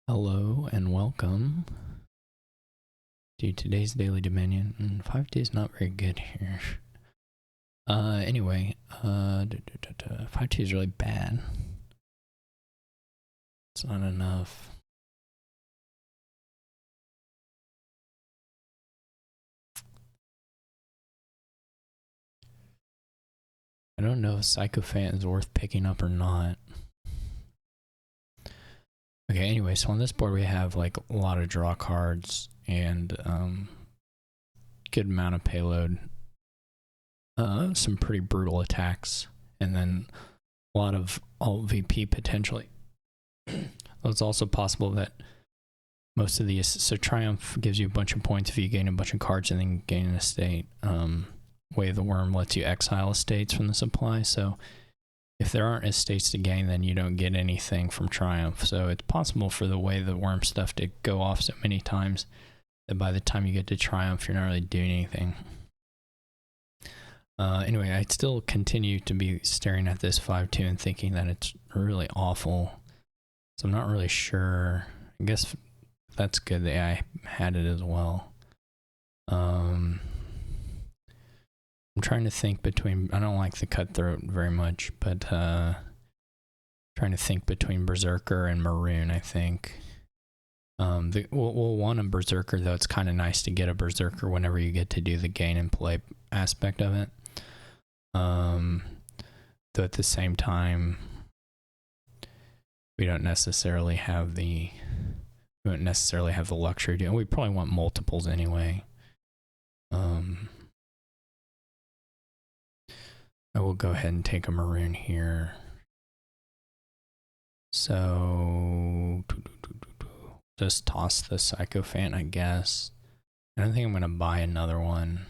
Hello and welcome to today's Daily Dominion. 5T is not very good here. Anyway, 5T is really bad. It's not enough. I don't know if Sycophant is worth picking up or not. Okay, anyway, so on this board we have like a lot of draw cards and good amount of payload. Some pretty brutal attacks, and then a lot of alt VP potentially. It's also possible that most of these, so Triumph gives you a bunch of points if you gain a bunch of cards and then gain an estate. Way of the Worm lets you exile estates from the supply, so if there aren't estates to gain, then you don't get anything from Triumph. So it's possible for the Way of the Worm stuff to go off so many times that by the time you get to Triumph, you're not really doing anything. Anyway, I still continue to be staring at this 5-2 and thinking that it's really awful. So I'm not really sure. I guess that's good. The AI had it as well. I'm trying to think between. I don't like the Cutthroat very much, but trying to think between Berserker and Maroon. I think. We'll want a Berserker though. It's kind of nice to get a Berserker whenever you get to do the gain and play aspect of it. Though at the same time, we don't necessarily have the luxury to. We probably want multiples anyway. I will go ahead and take a Maroon here. So just toss the Sycophant, I guess. I don't think I'm gonna buy another one.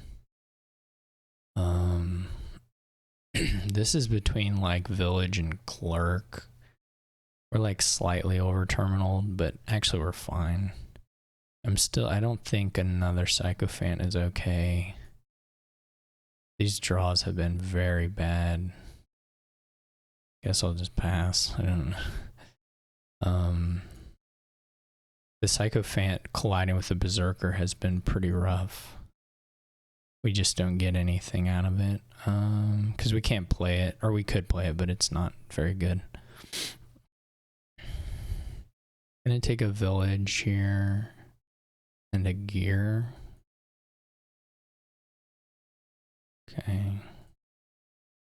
This is between like Village and Clerk. We're like slightly over terminal, but actually we're fine. I don't think another Sycophant is okay. These draws have been very bad. Guess I'll just pass. I don't know. The Sycophant colliding with the Berserker has been pretty rough. We just don't get anything out of it. Because we can't play it, or we could play it, but it's not very good. I'm gonna take a Village here and a Gear. Okay.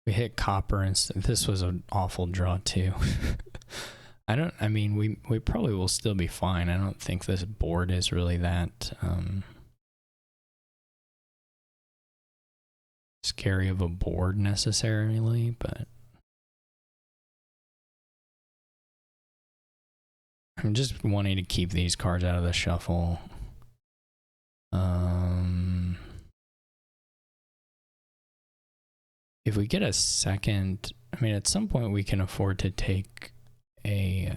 We hit Copper and this was an awful draw too. I mean, we probably will still be fine. I don't think this board is really that scary of a board necessarily, but I'm just wanting to keep these cards out of the shuffle. If we get a second, I mean, at some point we can afford to take a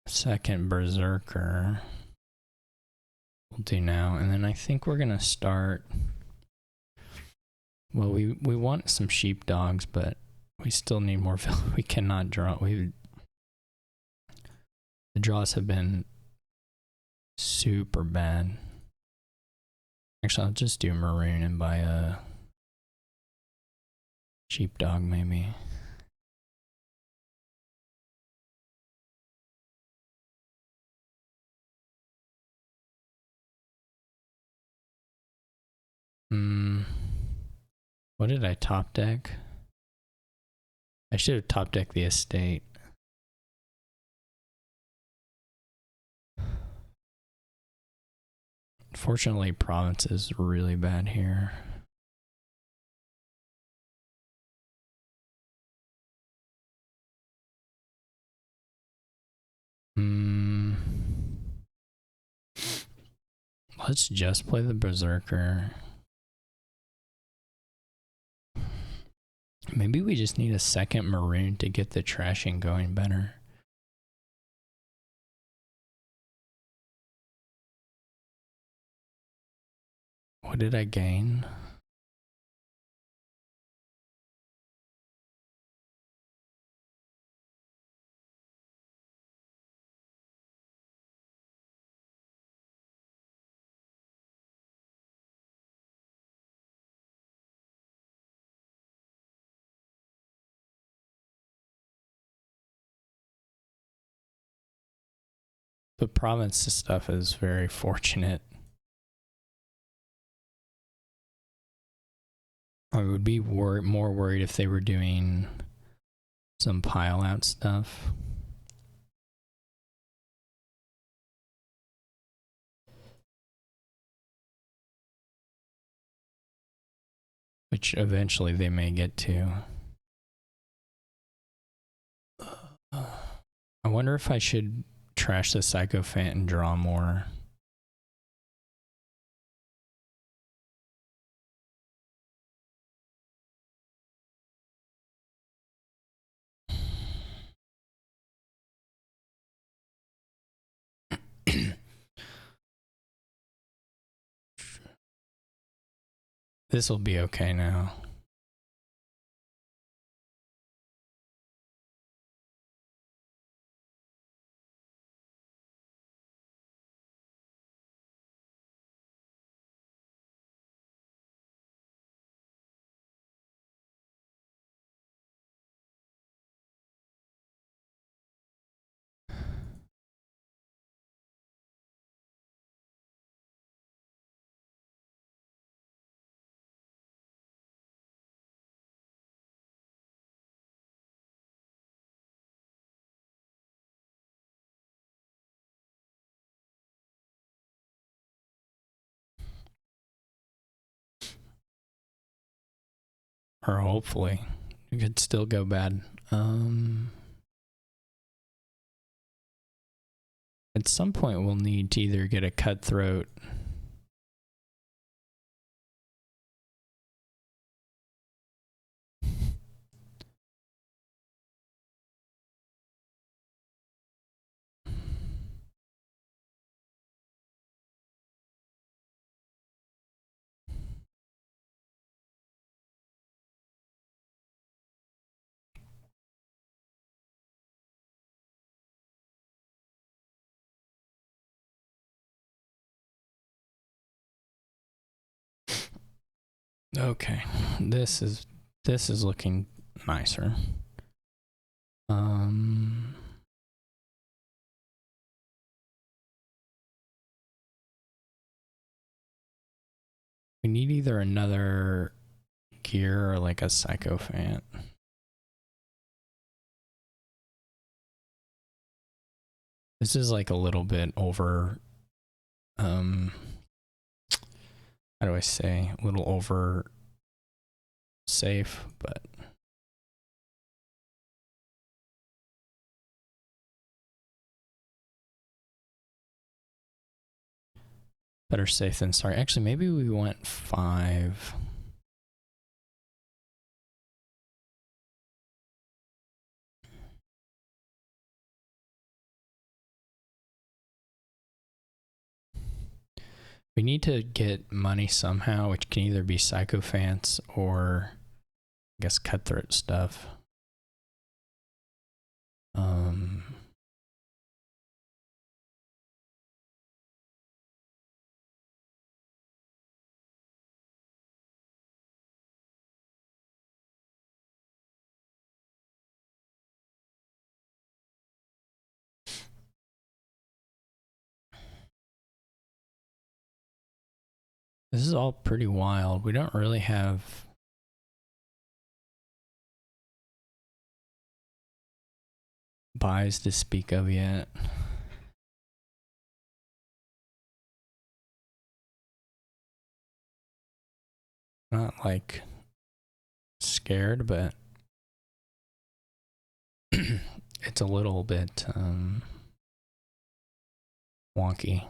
second Berserker. We'll do now, and then I think we're gonna start. Well, we want some sheepdogs, but we still need more. We cannot draw. The draws have been super bad. Actually, I'll just do Maroon and buy a sheepdog maybe. What did I top deck? I should have top decked the estate. Unfortunately, Province is really bad here. Let's just play the Berserker. Maybe we just need a second Maroon to get the trashing going better. What did I gain? The province stuff is very fortunate. I would be more worried if they were doing some pile out stuff. Which eventually they may get to. I wonder if I should trash the Sycophant and draw more. This will be okay now. Or hopefully. It could still go bad. At some point we'll need to either get a cutthroat Okay, this is looking nicer. We need either another gear or like a Sycophant. This is like a little bit over, how do I say, a little over safe, but better safe than sorry. Actually, maybe we went 5. We need to get money somehow, which can either be Sycophants or I guess cutthroat stuff. This is all pretty wild. We don't really have buys to speak of yet. Not like scared, but it's a little bit wonky.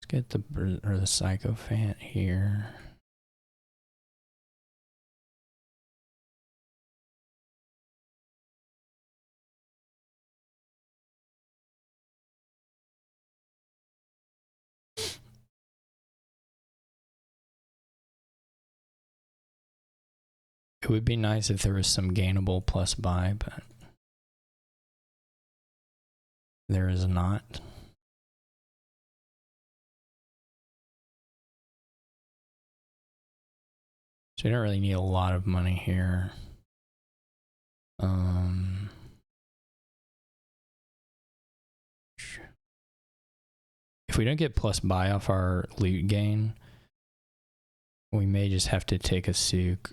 Let's get the Sycophant here. It would be nice if there was some gainable plus buy, but there is not. So we don't really need a lot of money here. If we don't get plus buy off our loot gain, we may just have to take a souk.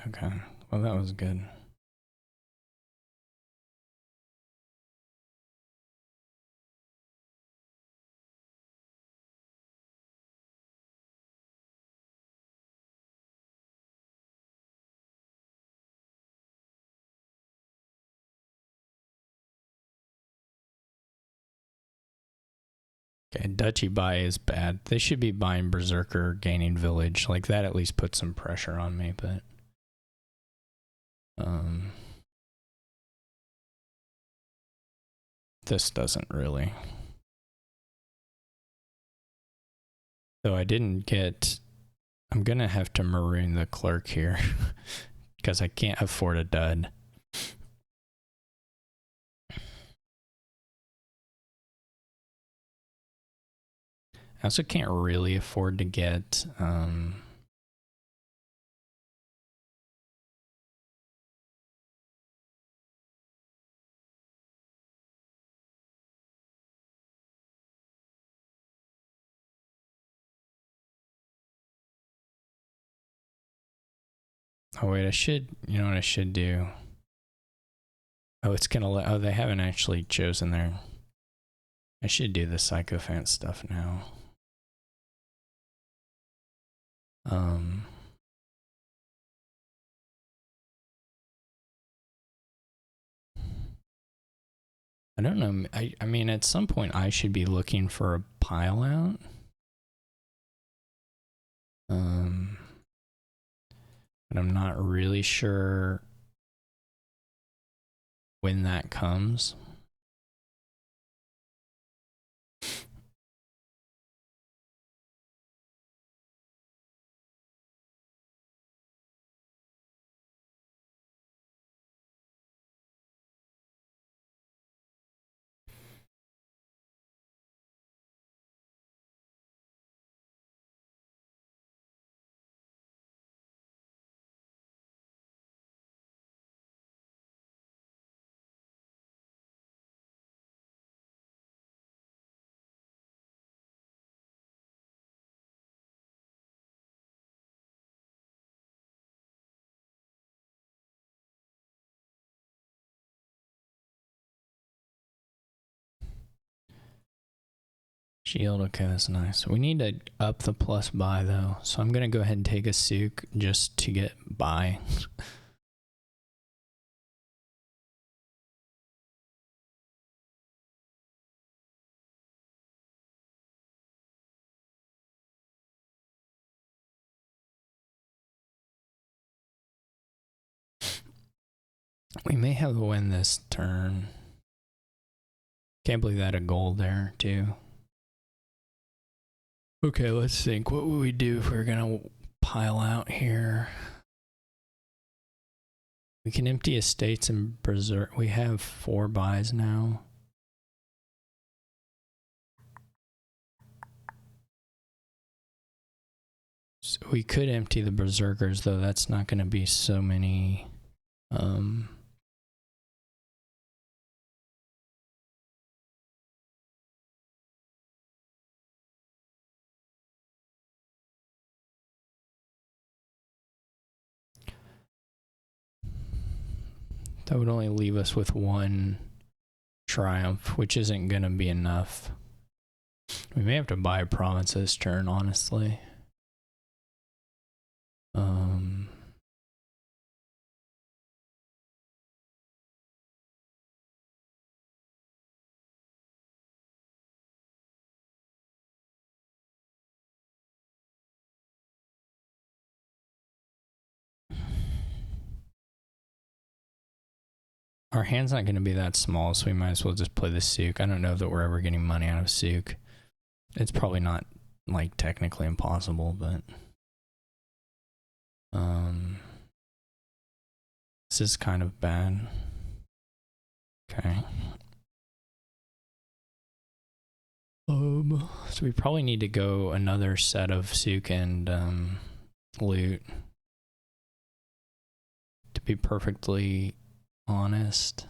Okay, well that was good. Okay, Duchy buy is bad. They should be buying Berserker, gaining Village. Like that at least puts some pressure on me, but this doesn't really. Though I didn't get, I'm gonna have to maroon the clerk here because I can't afford a dud. I also can't really afford to get oh wait, I should, you know what I should do? Oh, it's gonna let, oh, they haven't actually chosen their, I should do the Sycophant stuff now. I don't know, I mean, at some point I should be looking for a pile out. But I'm not really sure when that comes. Shield, okay, that's nice. We need to up the plus buy though, so I'm gonna go ahead and take a souk just to get buy. We may have to win this turn. Can't believe that a gold there too. Okay, let's think. What would we do if we were gonna pile out here? We can empty estates and berserk. We have 4 buys now. So we could empty the berserkers, though that's not going to be so many. That would only leave us with 1 triumph, which isn't going to be enough. We may have to buy a province this turn, honestly. Our hand's not going to be that small, so we might as well just play the souk. I don't know that we're ever getting money out of souk. It's probably not, like, technically impossible, but... This is kind of bad. Okay. So we probably need to go another set of souk and loot. To be perfectly honest.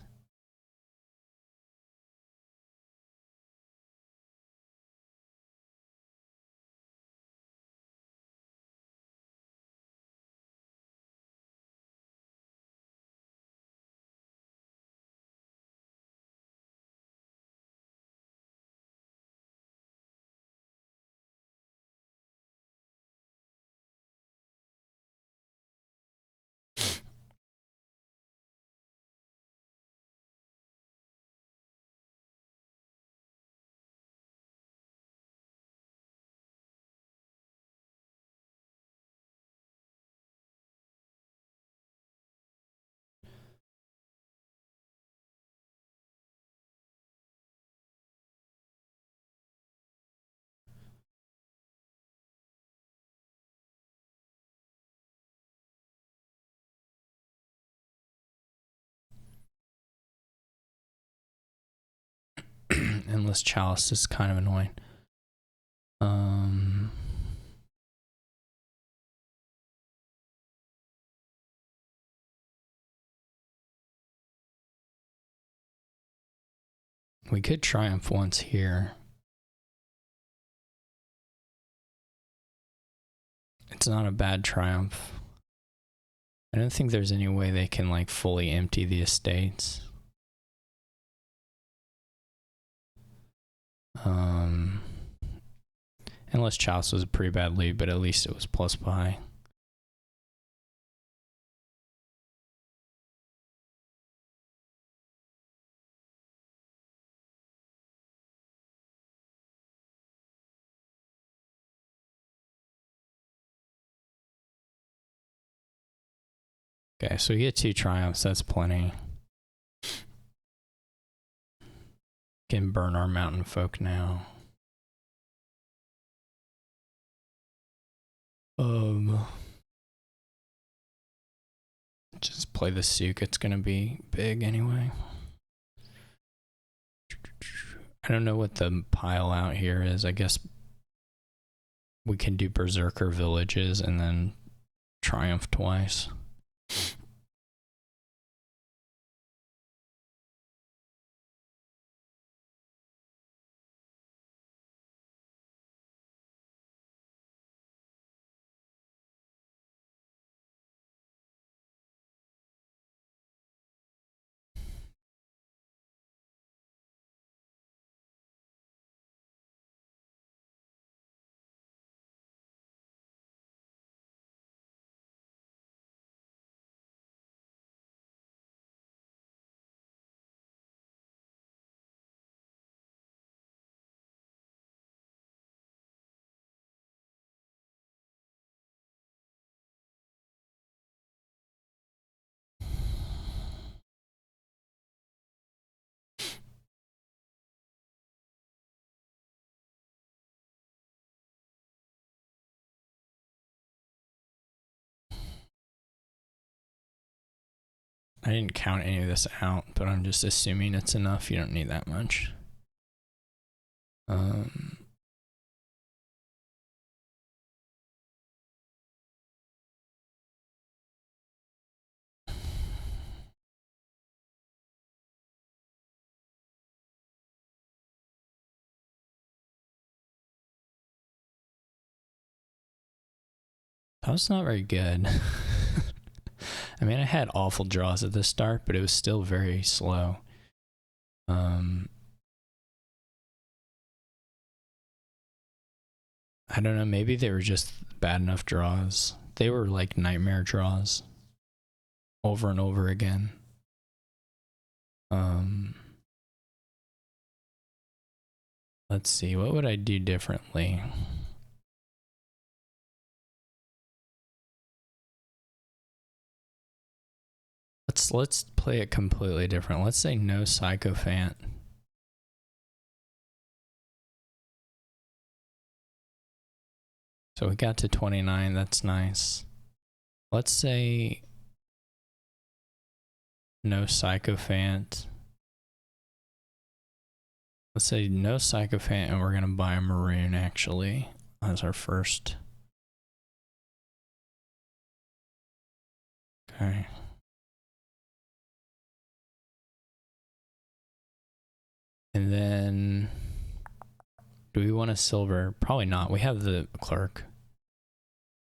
Endless chalice is kind of annoying. We could triumph once here. It's not a bad triumph. I don't think there's any way they can, like, fully empty the estates. Unless Chalice was a pretty bad lead, but at least it was plus by. Okay, so we get 2 triumphs, that's plenty. Can burn our mountain folk now. Just play the souk, it's gonna be big anyway. I don't know what the pile out here is. I guess we can do Berserker villages and then triumph twice. I didn't count any of this out, but I'm just assuming it's enough. You don't need that much. That was not very good. I mean, I had awful draws at the start, but it was still very slow. I don't know, maybe they were just bad enough draws. They were like nightmare draws over and over again. Let's see, what would I do differently? let's play it completely different. Let's say no sycophant. So we got to 29, that's nice. Let's say no sycophant. Let's say no sycophant, and we're gonna buy a maroon actually as our first. Okay. And then, do we want a silver? Probably not. We have the clerk.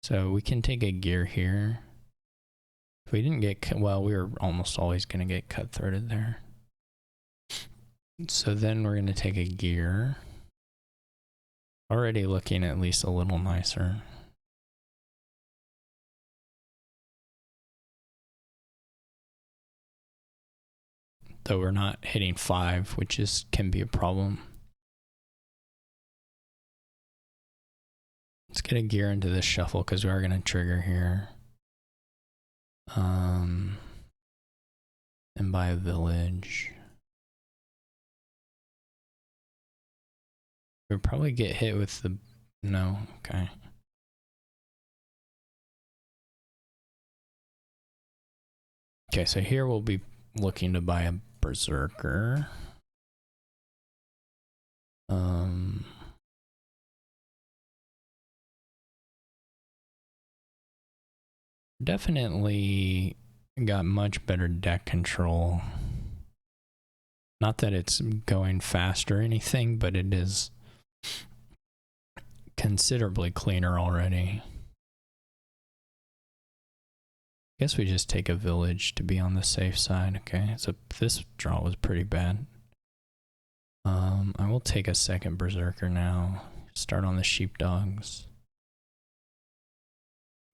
So we can take a gear here. If we didn't get, well, we were almost always going to get cut threaded there. So then we're going to take a gear. Already looking at least a little nicer. Though we're not hitting 5, which can be a problem. Let's get a gear into this shuffle because we are going to trigger here. And buy a village. We'll probably get hit with the... No, okay. Okay, so here we'll be looking to buy a berserker. Definitely got much better deck control. Not that it's going fast or anything, but it is considerably cleaner already. Guess we just take a village to be on the safe side. Okay, so this draw was pretty bad. I will take a second berserker now. Start on the sheepdogs.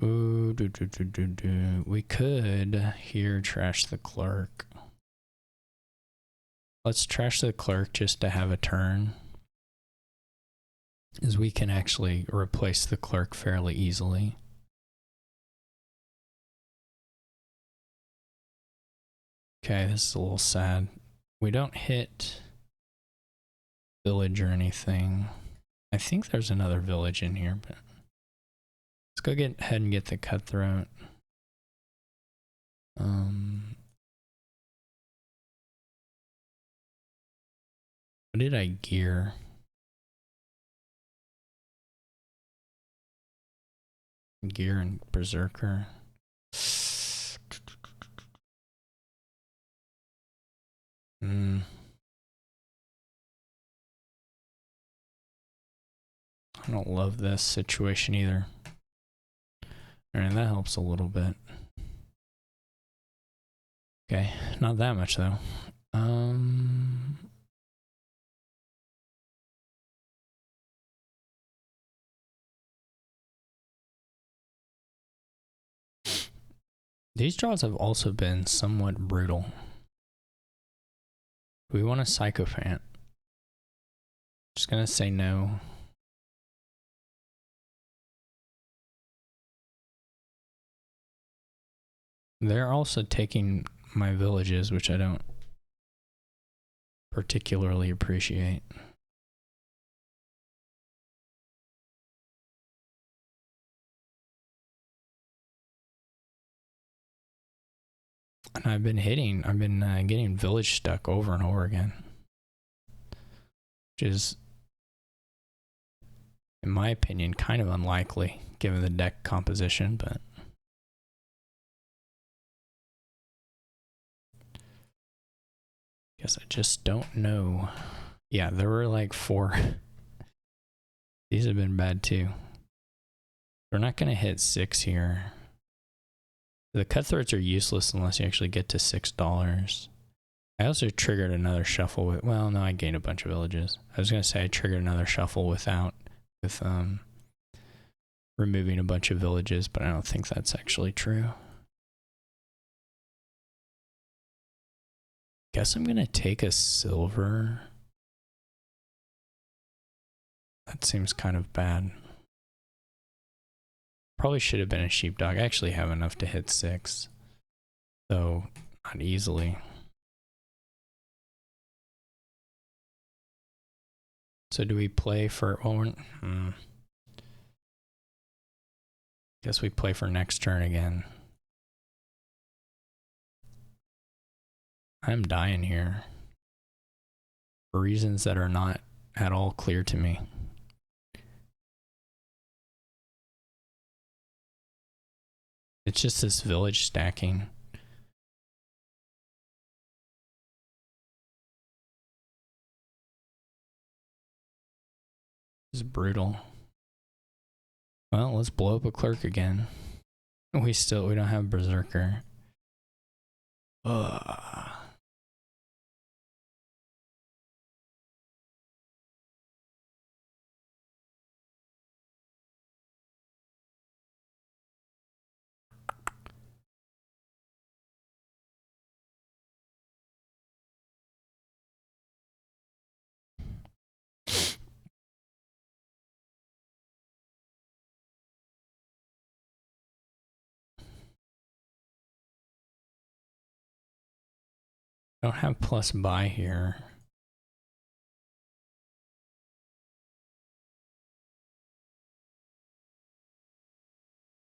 Ooh, we could here trash the clerk. Let's trash the clerk just to have a turn, as we can actually replace the clerk fairly easily. Okay, this is a little sad. We don't hit village or anything. I think there's another village in here, but let's go ahead and get the cutthroat. What did I gear? Gear and berserker. I don't love this situation either. And that helps a little bit. Okay, not that much though. These draws have also been somewhat brutal. We want a sycophant. Just gonna say no. They're also taking my villages, which I don't particularly appreciate. And I've been getting village stuck over and over again. Which is, in my opinion, kind of unlikely given the deck composition, but guess I just don't know. Yeah, there were like 4. These have been bad too. We're not going to hit 6 here. The cutthroats are useless unless you actually get to $6. I also triggered another shuffle with, well, no, I gained a bunch of villages. I was going to say I triggered another shuffle with removing a bunch of villages, but I don't think that's actually true. Guess I'm going to take a silver. That seems kind of bad. Probably should have been a sheepdog. I actually have enough to hit 6. So Not easily. So do we play for... Guess we play for next turn again. I'm dying here. For reasons that are not at all clear to me. It's just this village stacking. It's brutal. Well, let's blow up a clerk again. We don't have Berserker. Ugh. Don't have plus buy here.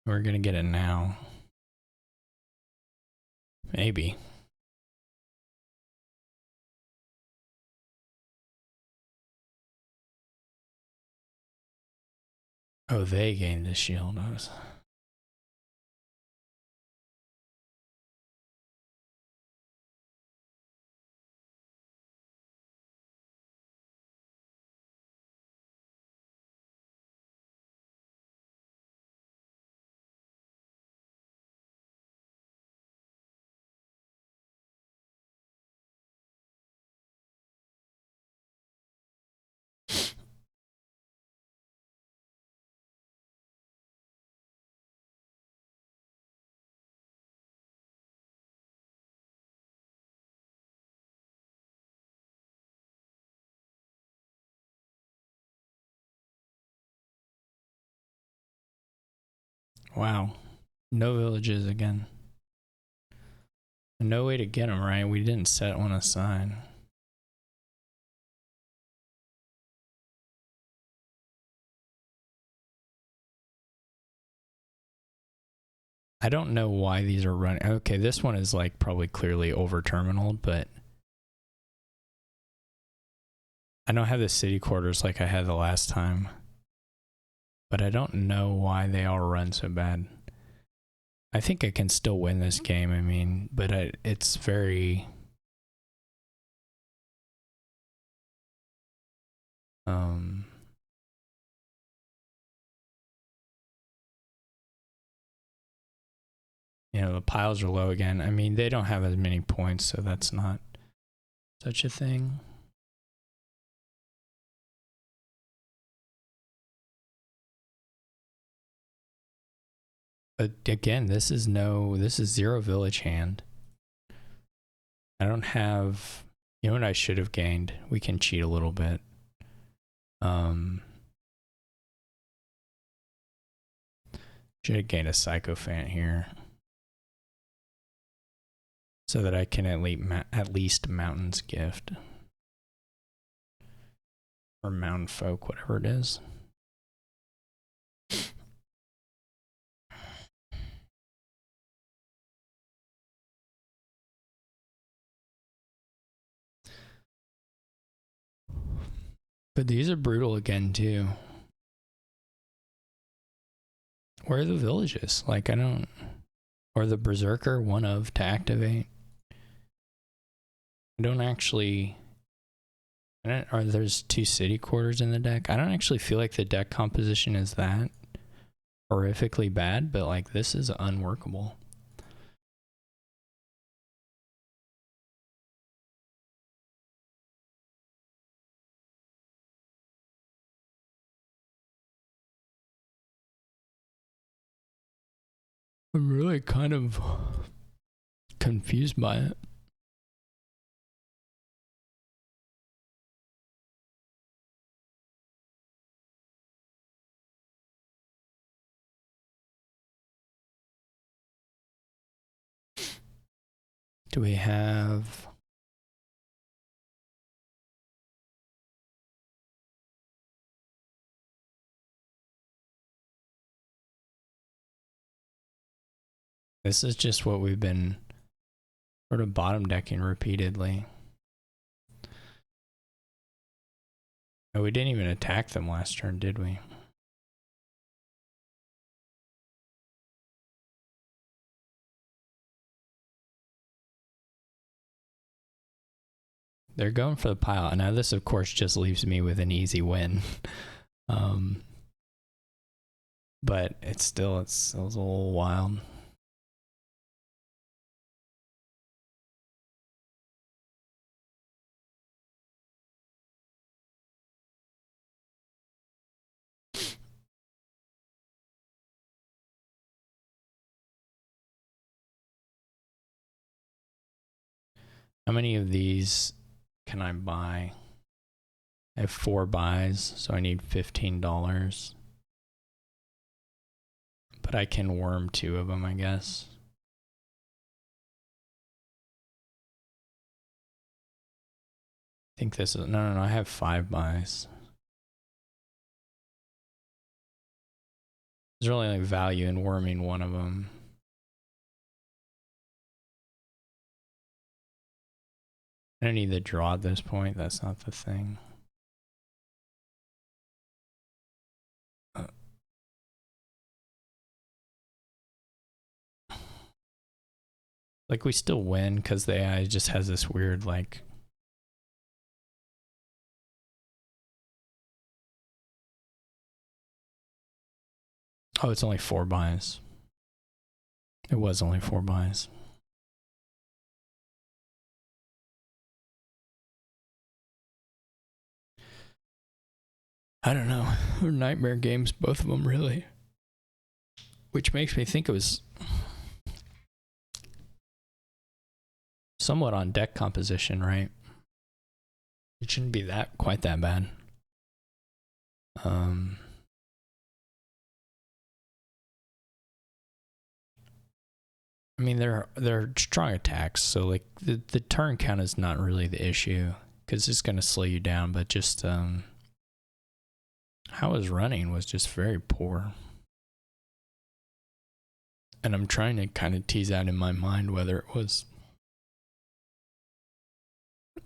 We're gonna get it now. Maybe. Oh, they gained a shield. Wow. No villages again. No way to get them, right? We didn't set one aside. I don't know why these are running. Okay, this one is like probably clearly over terminaled, but I don't have the city quarters like I had the last time. But I don't know why they all run so bad. I think I can still win this game, I mean, but it's very... you know, the piles are low again. I mean, they don't have as many points, so that's not such a thing. But again, this is zero village hand. I don't have, you know what I should have gained? We can cheat a little bit. Should have gained a Sycophant here. So that I can at least Mountain's Gift. Or Mountain Folk, whatever it is. But these are brutal again, too. Where are the villages? Like, I don't... Or the Berserker, one of, to activate. I don't actually... Or there's 2 city quarters in the deck. I don't actually feel like the deck composition is that horrifically bad, but like, this is unworkable. I'm really kind of confused by it. Do we have... This is just what we've been sort of bottom decking repeatedly. Oh, we didn't even attack them last turn, did we? They're going for the pile. Now this, of course, just leaves me with an easy win. But it's still a little wild. How many of these can I buy? I have 4 buys, so I need $15. But I can worm 2 of them, I guess. I think this is... No, I have 5 buys. There's really like value in worming one of them. I don't need the draw at this point. That's not the thing. Like we still win because the AI just has this weird like... Oh, it's only 4 buys. It was only 4 buys. I don't know. They're nightmare games, both of them, really. Which makes me think it was somewhat on deck composition, right? It shouldn't be quite that bad. I mean, they're strong attacks, so like the turn count is not really the issue because it's gonna slow you down. But just how his running was just very poor, and I'm trying to kind of tease out in my mind whether it was,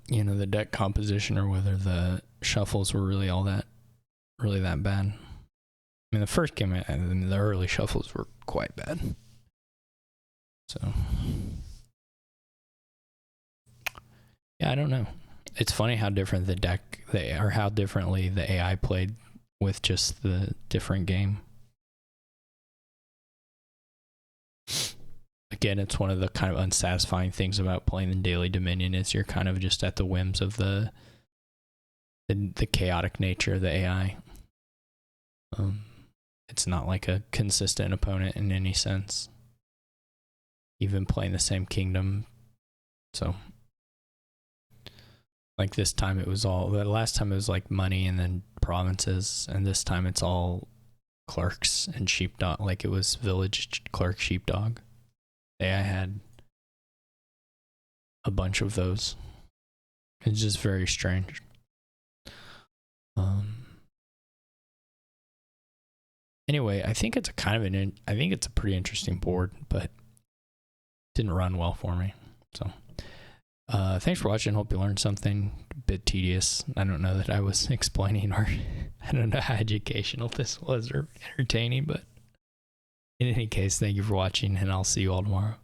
you know, the deck composition or whether the shuffles were really that bad. I mean, the first game, the early shuffles were quite bad. So, yeah, I don't know. It's funny how different how differently the AI played with just the different game. Again, it's one of the kind of unsatisfying things about playing in Daily Dominion is you're kind of just at the whims of the chaotic nature of the AI. It's not like a consistent opponent in any sense. Even playing the same kingdom. So like this time it was all, the last time it was like money and then provinces, and this time it's all clerks and sheepdog, like it was village clerk sheepdog. I had a bunch of those. It's just very strange. Anyway, I think it's a I think it's a pretty interesting board, but didn't run well for me. So thanks for watching. Hope you learned something. A bit tedious. I don't know that I was explaining, or I don't know how educational this was or entertaining, but in any case, thank you for watching, and I'll see you all tomorrow.